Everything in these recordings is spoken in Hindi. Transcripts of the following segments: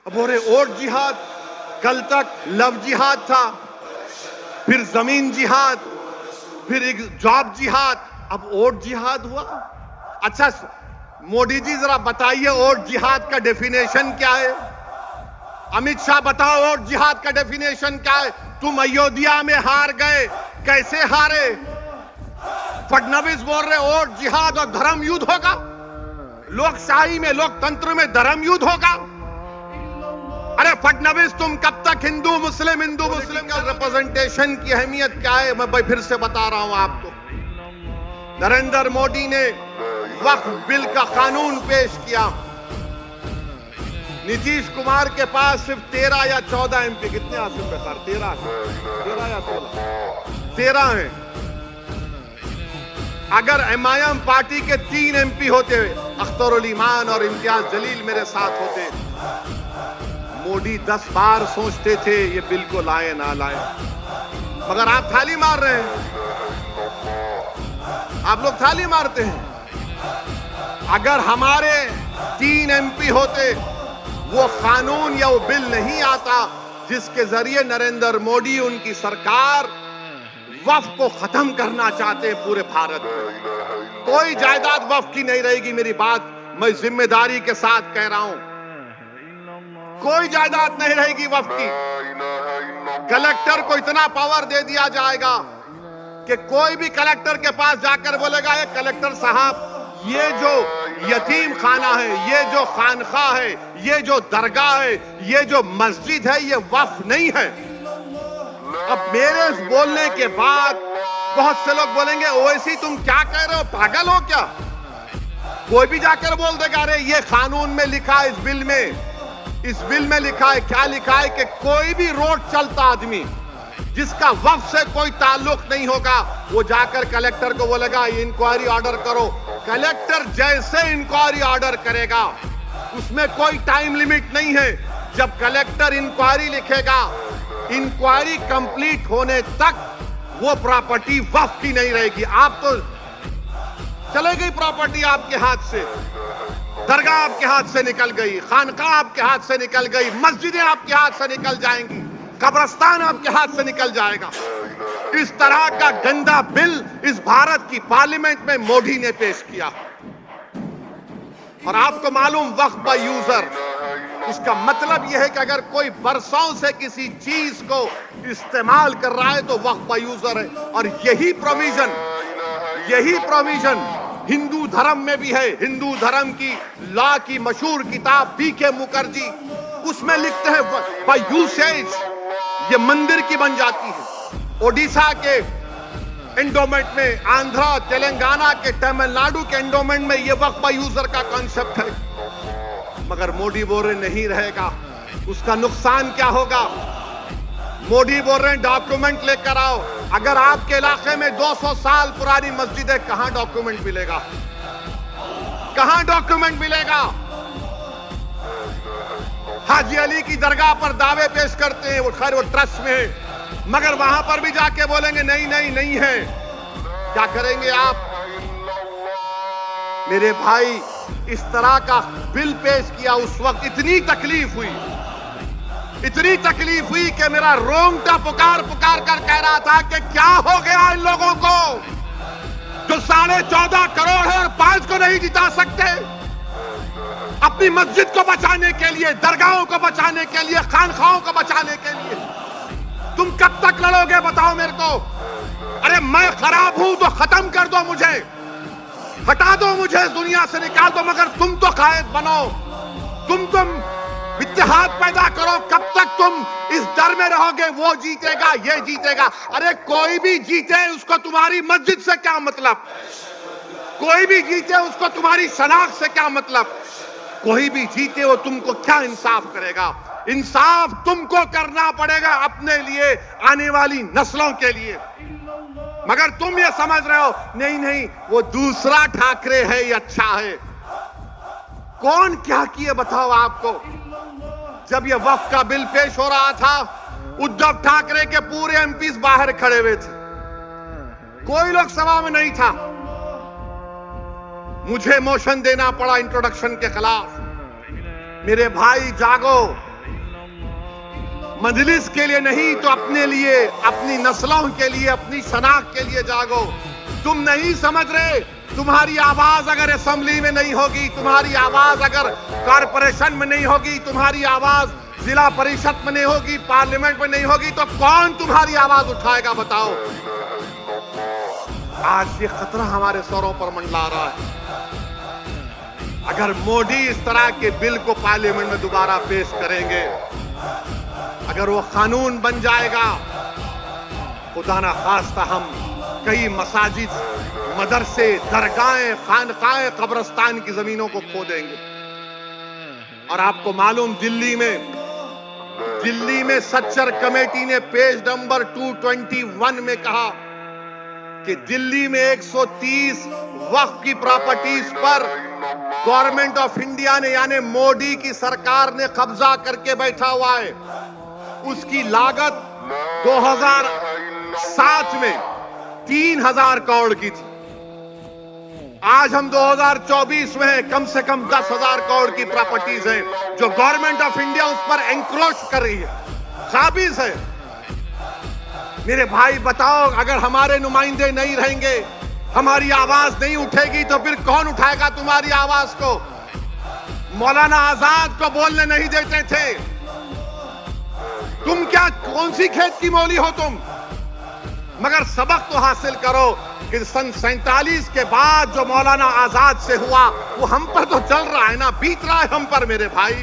अब हो रहे और जिहाद। कल तक लव जिहाद था, फिर जमीन जिहाद, फिर एक जॉब जिहाद, अब और जिहाद हुआ। अच्छा मोदी जी जरा बताइए और जिहाद का डेफिनेशन क्या है? अमित शाह बताओ और जिहाद का डेफिनेशन क्या है? तुम अयोध्या में हार गए, कैसे हारे? फडणवीस बोल रहे और जिहाद और धर्म युद्ध होगा, लोकशाही में लोकतंत्र में धर्म युद्ध होगा। अरे फडणवीस तुम कब तक हिंदू मुस्लिम का रिप्रेजेंटेशन की अहमियत क्या है मैं भाई फिर से बता रहा हूं आपको। नरेंद्र मोदी ने वक्फ बिल का कानून पेश किया। नीतीश कुमार के पास सिर्फ 13 या 14 एमपी, कितने आसिफ बेकार 13 या 13 हैं। अगर एमआईएम पार्टी के 3 एमपी होते, अख्तरुल ईमान और इम्तियाज जलील मेरे साथ होते, मोदी 10 बार सोचते थे ये बिल को लाए ना लाए, मगर आप थाली मार रहे हैं। आप लोग थाली मारते हैं। अगर हमारे 3 एमपी होते, वो कानून या वो बिल नहीं आता जिसके जरिए नरेंद्र मोदी उनकी सरकार वक्फ को खत्म करना चाहते हैं पूरे भारत में। कोई जायदाद वक्फ की नहीं रहेगी, मेरी बात मैं जिम्मेदारी के साथ कह रहा हूं। कोई जायदाद नहीं रहेगी वक्फ की। कलेक्टर को इतना पावर दे दिया जाएगा कि कोई भी कलेक्टर के पास जाकर बोलेगा ये कलेक्टर साहब ये जो यतीम खाना है, ये जो खानखा है, ये जो दरगाह है, ये जो मस्जिद है, ये वक्फ नहीं है। अब मेरे बोलने के बाद बहुत से लोग बोलेंगे ओवैसी तुम क्या कह रहे हो, पागल हो क्या? कोई भी जाकर बोल देगा अरे ये कानून में लिखा है, इस बिल में लिखा है। क्या लिखा है कि कोई भी रोड चलता आदमी जिसका वक्फ से कोई ताल्लुक नहीं होगा, वो जाकर कलेक्टर को बोलेगा इंक्वायरी ऑर्डर करो। कलेक्टर जैसे इंक्वायरी ऑर्डर करेगा, उसमें कोई टाइम लिमिट नहीं है। जब कलेक्टर इंक्वायरी लिखेगा, इंक्वायरी कंप्लीट होने तक वो प्रॉपर्टी वक्फ की नहीं रहेगी। आप तो चले गई प्रॉपर्टी आपके हाथ से, दरगाह आपके हाथ से निकल गई, खानकाह आपके हाथ से निकल गई, मस्जिदें आपके हाथ से निकल जाएंगी, कब्रिस्तान आपके हाथ से निकल जाएगा। इस तरह का गंदा बिल इस भारत की पार्लियामेंट में मोदी ने पेश किया। और आपको मालूम वक्फ बाय यूजर, इसका मतलब यह है कि अगर कोई बरसों से किसी चीज को इस्तेमाल कर रहा है तो वक्फ बाय यूजर है। और यही प्रोविजन हिंदू धर्म में भी है। हिंदू धर्म की लॉ की मशहूर किताब बीके मुखर्जी, उसमें लिखते हैं बाय यूसेज ये मंदिर की बन जाती है। ओडिशा के एंडोमेंट में, आंध्रा तेलंगाना के, तमिलनाडु के एंडोमेंट में ये वक्फ बाय यूजर का कॉन्सेप्ट है। मगर मोदी बोल रहे नहीं रहेगा। उसका नुकसान क्या होगा? मोदी बोल रहे हैं डॉक्यूमेंट लेकर आओ। अगर आपके इलाके में 200 साल पुरानी मस्जिद है, कहां डॉक्यूमेंट मिलेगा? कहां डॉक्यूमेंट मिलेगा? हाजी अली की दरगाह पर दावे पेश करते हैं, वो खैर वो ट्रस्ट में है, मगर वहां पर भी जाके बोलेंगे नहीं है। क्या करेंगे आप? मेरे भाई इस तरह का बिल पेश किया, उस वक्त इतनी तकलीफ हुई कि मेरा रोंगटा पुकार कर कह रहा था कि क्या हो गया इन लोगों को जो 14.5 करोड़ है और 5 को नहीं जिता सकते। अपनी मस्जिद को बचाने के लिए, दरगाहों को बचाने के लिए, खानखाहों को बचाने के लिए तुम कब तक लड़ोगे बताओ मेरे को? अरे मैं खराब हूं तो खत्म कर दो मुझे, हटा दो मुझे, दुनिया से निकाल दो, मगर तुम तो कायद बनो, तुम इत्तेहाद पैदा करो। कब तक तुम इस डर में रहोगे वो जीतेगा ये जीतेगा? अरे कोई भी जीते उसको तुम्हारी मस्जिद से क्या मतलब? कोई भी जीते उसको तुम्हारी शनाख्त से क्या मतलब? कोई भी जीते वो तुमको क्या इंसाफ करेगा? इंसाफ तुमको करना पड़ेगा अपने लिए, आने वाली नस्लों के लिए। मगर तुम ये समझ रहे हो नहीं वो दूसरा ठाकरे है ये अच्छा है। कौन क्या किए बताओ आपको? जब ये वक्फ का बिल पेश हो रहा था, उद्धव ठाकरे के पूरे एमपीज बाहर खड़े हुए थे, कोई लोग सभा में नहीं था। मुझे मोशन देना पड़ा इंट्रोडक्शन के खिलाफ। मेरे भाई जागो, मजलिस के लिए नहीं तो अपने लिए, अपनी नस्लों के लिए, अपनी शनाख्त के लिए जागो। तुम नहीं समझ रहे, तुम्हारी आवाज अगर असेंबली में नहीं होगी, तुम्हारी आवाज अगर कॉरपोरेशन में नहीं होगी, तुम्हारी आवाज जिला परिषद में नहीं होगी, पार्लियामेंट में नहीं होगी, तो कौन तुम्हारी आवाज उठाएगा बताओ। आज ये खतरा हमारे सरों पर मंडला रहा है। अगर मोदी इस तरह के बिल को पार्लियामेंट में दोबारा पेश करेंगे, अगर वो कानून बन जाएगा, खुदा ना खास्ता हम कई मसाजिद, मदरसे, दरगाहें, खानकाएं, कब्रिस्तान की जमीनों को खो देंगे। और आपको मालूम, दिल्ली में सच्चर कमेटी ने पेज नंबर 221 में कहा कि दिल्ली में 130 वक्फ की प्रॉपर्टीज पर गवर्नमेंट ऑफ इंडिया ने, यानी मोदी की सरकार ने कब्जा करके बैठा हुआ है। उसकी लागत 2007 में 3000 करोड़ की थी। आज हम 2024 में हैं, कम से कम 10,000 करोड़ की प्रॉपर्टीज हैं जो गवर्नमेंट ऑफ इंडिया उस पर एंक्रोच कर रही है, काबिज है। मेरे भाई बताओ, अगर हमारे नुमाइंदे नहीं रहेंगे, हमारी आवाज नहीं उठेगी, तो फिर कौन उठाएगा तुम्हारी आवाज को? मौलाना आजाद को बोलने नहीं देते थे। तुम क्या, कौन सी खेत की मौली हो तुम? मगर सबक तो हासिल करो कि सन 47 के बाद जो मौलाना आजाद से हुआ वो हम पर तो चल रहा है ना, बीत रहा है हम पर मेरे भाई।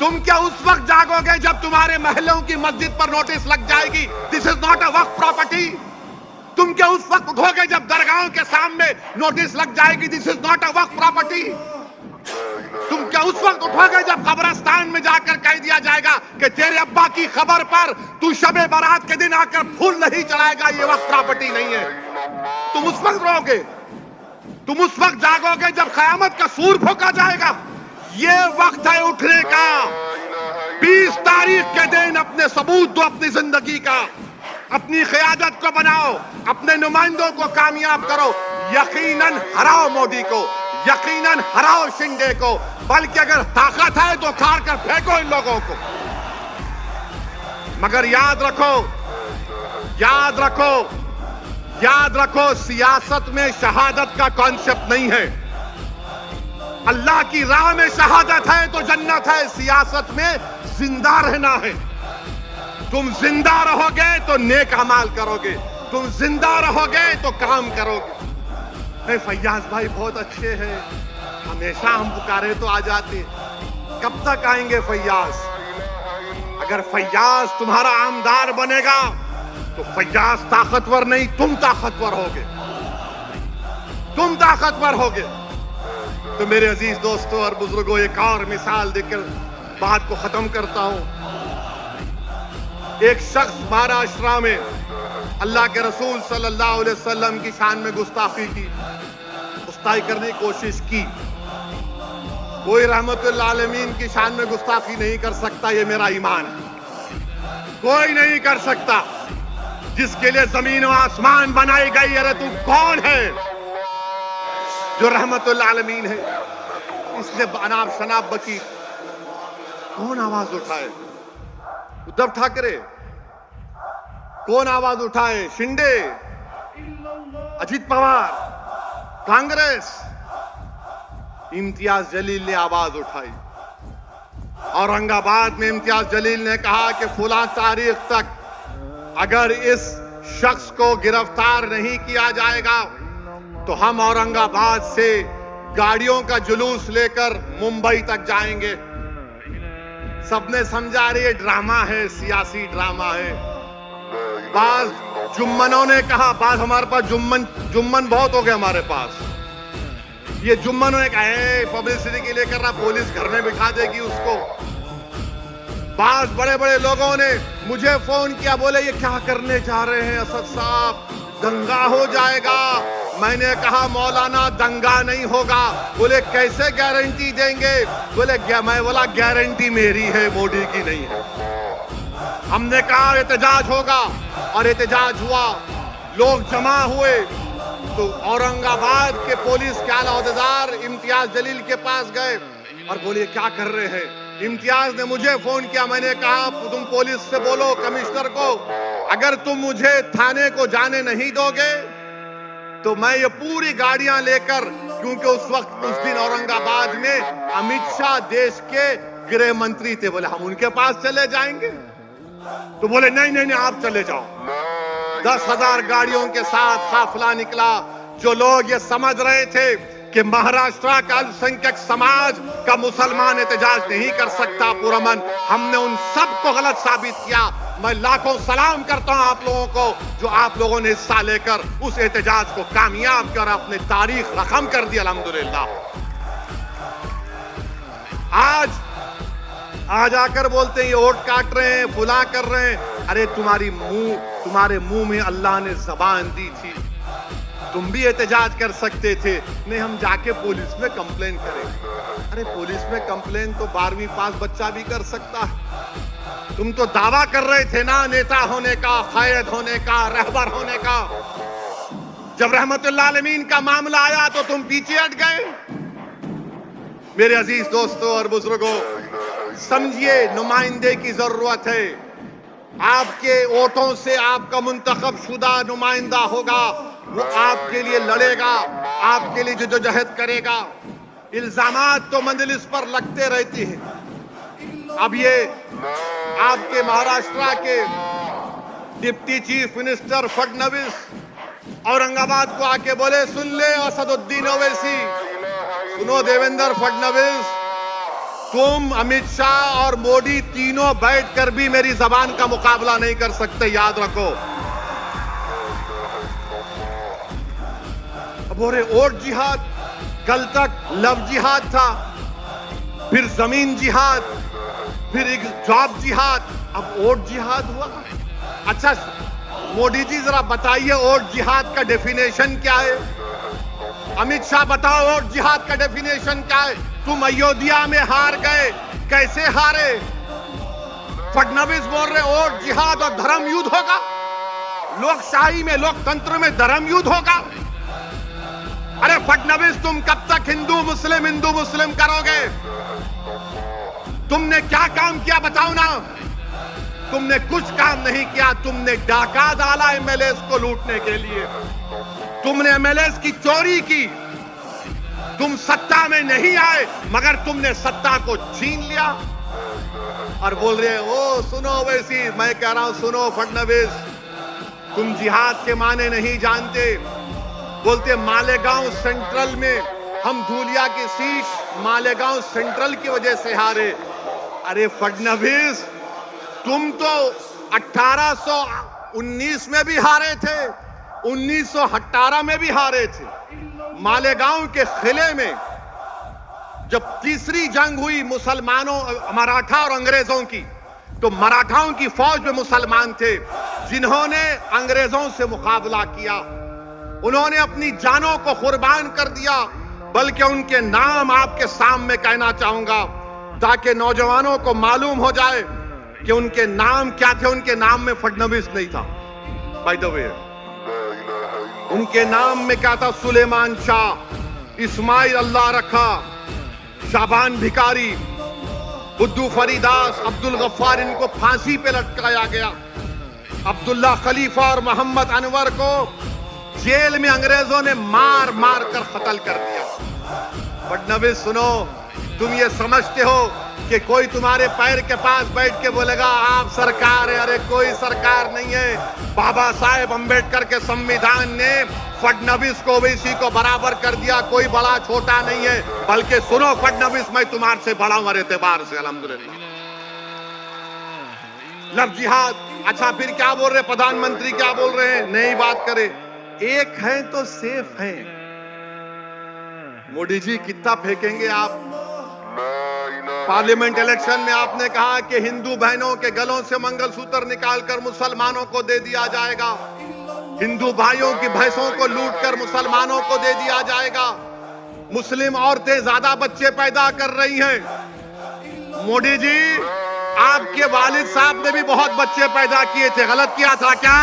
तुम क्या उस वक्त जागोगे जब तुम्हारे महलों की मस्जिद पर नोटिस लग जाएगी, this is not a Waqf property? तुम क्या उस वक्त उठोगे जब दरगाहों के सामने नोटिस लग जाएगी, this is not a Waqf property? तुम क्या उस वक्त उठोगे जब कब्रिस्तान में जाकर कह दिया जाएगा कि तेरे अब्बा की खबर पर तू शबे बारात के दिन आकर फूल नहीं चढ़ाएगा, ये वक्त प्रॉपर्टी नहीं है? तुम उस वक्त रोगे, तुम उस वक्त जागोगे जब कयामत का सूर फूंका जाएगा। ये वक्त है उठने का। 20 तारीख के दिन अपने सबूत दो, अपनी जिंदगी का, अपनी क़यादत को बनाओ, अपने नुमाइंदों को कामयाब करो। यकीनन हराओ मोदी को, यकीनन हराओ शिंदे को, बल्कि अगर ताकत है तो खार कर फेंको इन लोगों को। मगर याद रखो, याद रखो, याद रखो, सियासत में शहादत का कॉन्सेप्ट नहीं है। अल्लाह की राह में शहादत है तो जन्नत है, सियासत में जिंदा रहना है। तुम जिंदा रहोगे तो नेक अमाल करोगे, तुम जिंदा रहोगे तो काम करोगे। नहीं, फैयाज भाई बहुत अच्छे हैं, हमेशा हम पुकारे तो आ जाते। कब तक आएंगे फैयाज? अगर फैयाज तुम्हारा आमदार बनेगा तो फैयाज ताकतवर नहीं, तुम ताकतवर होगे, तुम ताकतवर होगे। तो मेरे अजीज दोस्तों और बुजुर्गों, एक और मिसाल देकर बात को खत्म करता हूं। एक शख्स महाराष्ट्र में अल्लाह के रसूल सल्लल्लाहु अलैहि वसल्लम की शान में गुस्ताखी करने की कोशिश की। कोई रहमतुल आलमीन की शान में गुस्ताखी नहीं कर सकता, ये मेरा ईमान है। कोई नहीं कर सकता। जिसके लिए जमीन और आसमान बनाई गई, अरे तू कौन है जो रहमतुल आलमीन है? इसने अनाब शनाब बकी, कौन आवाज उठाए? उद्धव ठाकरे? कौन आवाज उठाए? शिंदे, अजित पवार, कांग्रेस? इम्तियाज जलील ने आवाज उठाई। औरंगाबाद में इम्तियाज जलील ने कहा कि फुला तारीख तक अगर इस शख्स को गिरफ्तार नहीं किया जाएगा तो हम औरंगाबाद से गाड़ियों का जुलूस लेकर मुंबई तक जाएंगे। सबने समझा रही ड्रामा है, सियासी ड्रामा है। बाज जुम्मनों ने कहा, बाज हमारे पास जुम्मन बहुत हो गए हमारे पास। ये जुम्मनों ने कहा पब्लिसिटी के लिए कर रहा, पुलिस घर में बिठा देगी उसको। बाज बड़े बड़े लोगों ने मुझे फोन किया, बोले ये क्या करने जा रहे हैं असद साहब, दंगा हो जाएगा। मैंने कहा मौलाना दंगा नहीं होगा। बोले कैसे गारंटी देंगे? मैं बोला गारंटी मेरी है, मोदी की नहीं है। हमने कहा एहतजाज होगा और एहतजाज हुआ, लोग जमा हुए। तो औरंगाबाद के पुलिस के आला ओहदेदार इम्तियाज जलील के पास गए और बोले क्या कर रहे हैं? इम्तियाज ने मुझे फोन किया, मैंने कहा तुम पुलिस से बोलो कमिश्नर को, अगर तुम मुझे थाने को जाने नहीं दोगे तो मैं ये पूरी गाड़ियां लेकर, क्योंकि उस दिन औरंगाबाद में अमित शाह देश के गृह मंत्री थे, बोले हम उनके पास चले जाएंगे। तो बोले नहीं नहीं नहीं आप चले जाओ। 10,000 गाड़ियों के साथ काफिला निकला। जो लोग ये समझ रहे थे कि महाराष्ट्र का अल्पसंख्यक समाज का मुसलमान एहतजाज नहीं कर सकता पुरअमन, हमने उन सबको गलत साबित किया। मैं लाखों सलाम करता हूं आप लोगों को जो आप लोगों ने हिस्सा लेकर उस एहतजाज को कामयाब कर अपने तारीख रकम कर दी अल्हम्दुलिल्लाह। आज आकर बोलते हैं ये वोट काट रहे हैं, फुला कर रहे हैं। अरे तुम्हारे मुंह में अल्लाह ने जबान दी थी, तुम भी एहतजाज कर सकते थे। नहीं हम जाके पुलिस में कंप्लेन करें। अरे पुलिस में कंप्लेन तो 12वीं पास बच्चा भी कर सकता है। तुम तो दावा कर रहे थे ना नेता होने का, कायद होने का, रहबर होने का। जब रहमतुल्लाह आलमीन का मामला आया तो तुम पीछे हट गए। मेरे अजीज दोस्तों और बुजुर्गों, समझिए नुमाइंदे की जरूरत है। आपके वोटों से आपका मुंतखब शुदा नुमाइंदा होगा, वो आपके लिए लड़ेगा, आपके लिए जद्दोजहद करेगा। इल्जामात तो मंजलिस पर लगते रहते हैं। अब ये आपके महाराष्ट्र के deputy chief minister Fadnavis Aurangabad को आके बोले, सुन ले असदुद्दीन ओवैसी, सुनो देवेंद्र फडणवीस, तुम अमित शाह और मोदी तीनों बैठकर भी मेरी जबान का मुकाबला नहीं कर सकते, याद रखो। अब हो रहे वोट जिहाद, कल तक लव जिहाद था, फिर जमीन जिहाद, फिर एक जॉब जिहाद, अब वोट जिहाद हुआ। अच्छा मोदी जी जरा बताइए वोट जिहाद का डेफिनेशन क्या है? अमित शाह बताओ वोट जिहाद का डेफिनेशन क्या है? तुम अयोध्या में हार गए, कैसे हारे? फडणवीस बोल रहे वोट जिहाद और धर्म युद्ध होगा। लोकशाही में, लोकतंत्र में धर्म युद्ध होगा। अरे फडणवीस तुम कब तक हिंदू मुस्लिम करोगे? तुमने क्या काम किया बताओ ना। तुमने कुछ काम नहीं किया। तुमने डाका डाला एमएलएस को लूटने के लिए, तुमने एमएलएस की चोरी की। तुम सत्ता में नहीं आए मगर तुमने सत्ता को छीन लिया और बोल रहे ओ सुनो वैसी। मैं कह रहा हूं सुनो फडणवीस, तुम जिहाद के माने नहीं जानते। बोलते मालेगांव सेंट्रल में हम धूलिया की सीट मालेगांव सेंट्रल की वजह से हारे। अरे फडणवीस तुम तो 1819 में भी हारे थे, 1918 में भी हारे थे। मालेगांव के किले में जब तीसरी जंग हुई मुसलमानों, मराठा और अंग्रेजों की, तो मराठाओं की फौज में मुसलमान थे जिन्होंने अंग्रेजों से मुकाबला किया। उन्होंने अपनी जानों को कुर्बान कर दिया। बल्कि उनके नाम आपके सामने कहना चाहूंगा ताकि नौजवानों को मालूम हो जाए कि उनके नाम क्या थे। उनके नाम में फडणवीस नहीं था, बाय द वे। उनके नाम में क्या था? सुलेमान शाह, इस्माइल अल्लाह रखा, शाबान भिकारी, बुद्धू फरीदास, अब्दुल गफ्फार, इनको फांसी पे लटकाया गया। अब्दुल्ला खलीफा और मोहम्मद अनवर को जेल में अंग्रेजों ने मार मार कर कत्ल कर दिया। फडणवीस सुनो, तुम ये समझते हो कि कोई तुम्हारे पैर के पास बैठ के बोलेगा आप सरकार है? अरे कोई सरकार नहीं है। बाबा साहेब अंबेडकर के संविधान ने फडणवीस को ओवैसी को बराबर कर दिया। कोई बड़ा छोटा नहीं है। बल्कि सुनो फडणवीस, मैं तुम्हारे से बड़ा हूं एतबार से, अल्हम्दुलिल्लाह। लव जिहाद। अच्छा फिर क्या बोल रहे प्रधानमंत्री, क्या बोल रहे हैं? नई बात करे, एक है तो सेफ है। मोदी जी कितना फेंकेंगे आप? पार्लियामेंट इलेक्शन में आपने कहा कि हिंदू बहनों के गलों से मंगलसूत्र निकालकर मुसलमानों को दे दिया जाएगा, हिंदू भाइयों की भैंसों को लूटकर मुसलमानों को दे दिया जाएगा, मुस्लिम औरतें ज्यादा बच्चे पैदा कर रही हैं। मोदी जी आपके वालिद साहब ने भी बहुत बच्चे पैदा किए थे, गलत किया था क्या?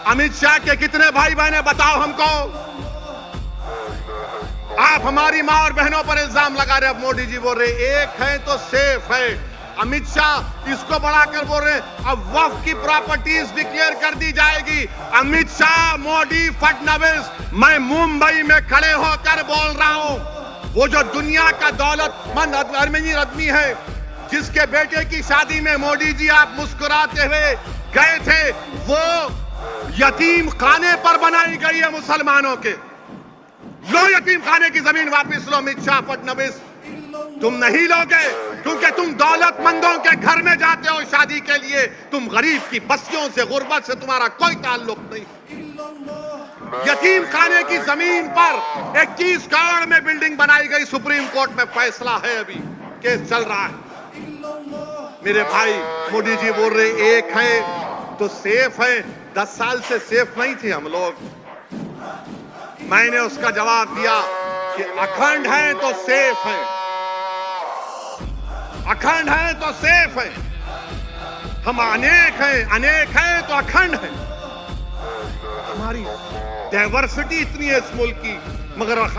अमित शाह के कितने भाई बहन बताओ हमको? आप हमारी मां और बहनों पर इल्जाम लगा रहे। अब मोदी जी बोल रहे एक है तो सेफ है। अमित शाह इसको बढ़ाकर बोल रहे अब वक्फ की प्रॉपर्टीज डिक्लेयर कर दी जाएगी। अमित शाह, मोदी, फडणवीस, मैं मुंबई में खड़े होकर बोल रहा हूं, वो जो दुनिया का दौलतमंद अमीर आदमी है, जिसके बेटे की शादी में मोदी जी आप मुस्कुराते हुए गए थे, वो यतीम खाने पर बनाई गई है मुसलमानों के। लो यतीम खाने की जमीन वापस लो। अमित शाह, फडणवीस, तुम नहीं लोगे क्योंकि तुम दौलतमंदों के घर में जाते हो शादी के लिए। तुम गरीब की बस्तियों से, गुर्बत से तुम्हारा कोई ताल्लुक नहीं। यतीम खाने की जमीन पर 21 करोड़ में बिल्डिंग बनाई गई। सुप्रीम कोर्ट में फैसला है, अभी केस चल रहा है। मेरे भाई, मोदी जी बोल रहे एक है तो सेफ है। 10 साल से सेफ नहीं थे हम लोग। मैंने उसका जवाब दिया कि अखंड है तो सेफ है, अखंड है तो सेफ है। हम अनेक हैं तो अखंड है। हमारी डाइवर्सिटी इतनी है इस मुल्क की, मगर